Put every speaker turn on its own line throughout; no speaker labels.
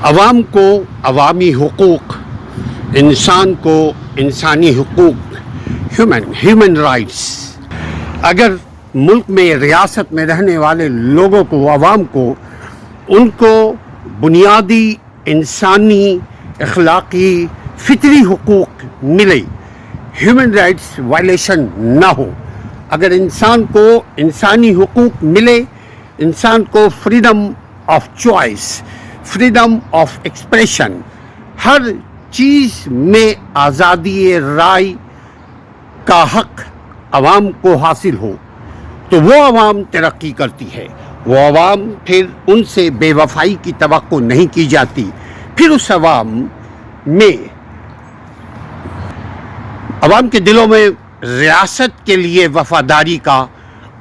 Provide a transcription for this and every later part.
عوام کو عوامی حقوق، انسان کو انسانی حقوق، ہیومن رائٹس، اگر ملک میں ریاست میں رہنے والے لوگوں کو، عوام کو، ان کو بنیادی انسانی، اخلاقی، فطری حقوق ملے، ہیومن رائٹس وائلیشن نہ ہو، اگر انسان کو انسانی حقوق ملے، انسان کو freedom of choice, freedom of expression, ہر چیز میں آزادی رائے کا حق عوام کو حاصل ہو، تو وہ عوام ترقی کرتی ہے۔ وہ عوام پھر ان سے بے وفائی کی توقع نہیں کی جاتی، پھر اس عوام کے دلوں میں ریاست کے لیے وفاداری کا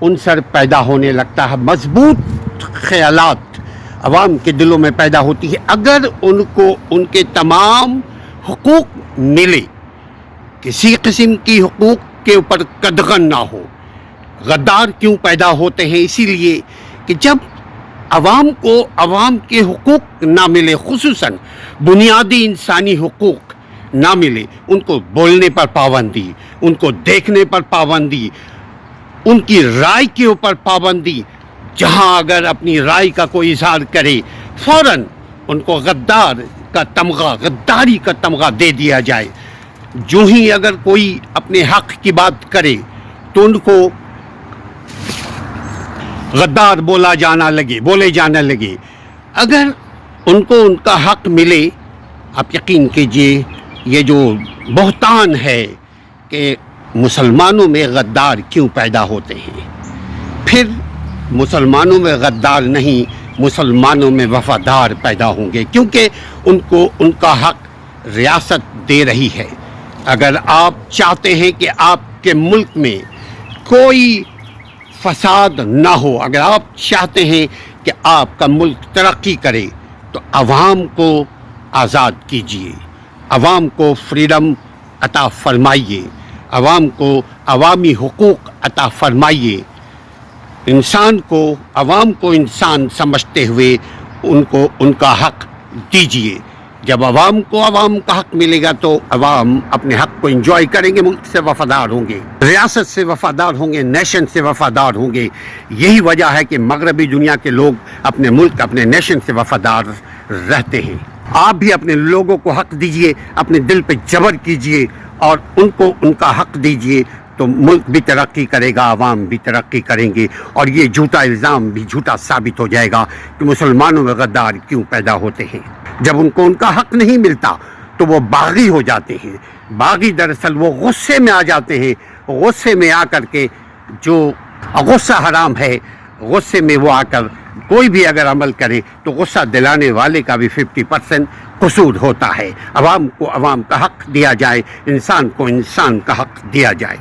عنصر پیدا ہونے لگتا ہے، مضبوط خیالات عوام کے دلوں میں پیدا ہوتی ہے اگر ان کو ان کے تمام حقوق ملے، کسی قسم کی حقوق کے اوپر قدغن نہ ہو۔ غدار کیوں پیدا ہوتے ہیں؟ اسی لیے کہ جب عوام کو عوام کے حقوق نہ ملے، خصوصاً بنیادی انسانی حقوق نہ ملے، ان کو بولنے پر پابندی، ان کو دیکھنے پر پابندی، ان کی رائے کے اوپر پابندی، جہاں اگر اپنی رائے کا کوئی اظہار کرے فوراً ان کو غداری کا تمغہ دے دیا جائے، جو ہی اگر کوئی اپنے حق کی بات کرے تو ان کو غدار بولے جانا لگے۔ اگر ان کو ان کا حق ملے، آپ یقین کیجئے یہ جو بہتان ہے کہ مسلمانوں میں غدار کیوں پیدا ہوتے ہیں، پھر مسلمانوں میں غدار نہیں، مسلمانوں میں وفادار پیدا ہوں گے، کیونکہ ان کو ان کا حق ریاست دے رہی ہے۔ اگر آپ چاہتے ہیں کہ آپ کے ملک میں کوئی فساد نہ ہو، اگر آپ چاہتے ہیں کہ آپ کا ملک ترقی کرے، تو عوام کو آزاد کیجیے، عوام کو فریڈم عطا فرمائیے، عوام کو عوامی حقوق عطا فرمائیے، عوام کو انسان سمجھتے ہوئے ان کو ان کا حق دیجیے۔ جب عوام کو عوام کا حق ملے گا تو عوام اپنے حق کو انجوائے کریں گے، ملک سے وفادار ہوں گے، ریاست سے وفادار ہوں گے، نیشن سے وفادار ہوں گے۔ یہی وجہ ہے کہ مغربی دنیا کے لوگ اپنے ملک، اپنے نیشن سے وفادار رہتے ہیں۔ آپ بھی اپنے لوگوں کو حق دیجئے، اپنے دل پہ جبر کیجئے اور ان کو ان کا حق دیجئے، تو ملک بھی ترقی کرے گا، عوام بھی ترقی کریں گے، اور یہ جھوٹا الزام بھی جھوٹا ثابت ہو جائے گا کہ مسلمانوں میں غدار کیوں پیدا ہوتے ہیں۔ جب ان کو ان کا حق نہیں ملتا تو وہ باغی ہو جاتے ہیں۔ باغی دراصل وہ غصے میں آ جاتے ہیں، غصے میں آ کر کے، جو غصہ حرام ہے، غصے میں وہ آ کر کوئی بھی اگر عمل کرے تو غصہ دلانے والے کا بھی 50% قصور ہوتا ہے۔ عوام کو عوام کا حق دیا جائے، انسان کو انسان کا حق دیا جائے۔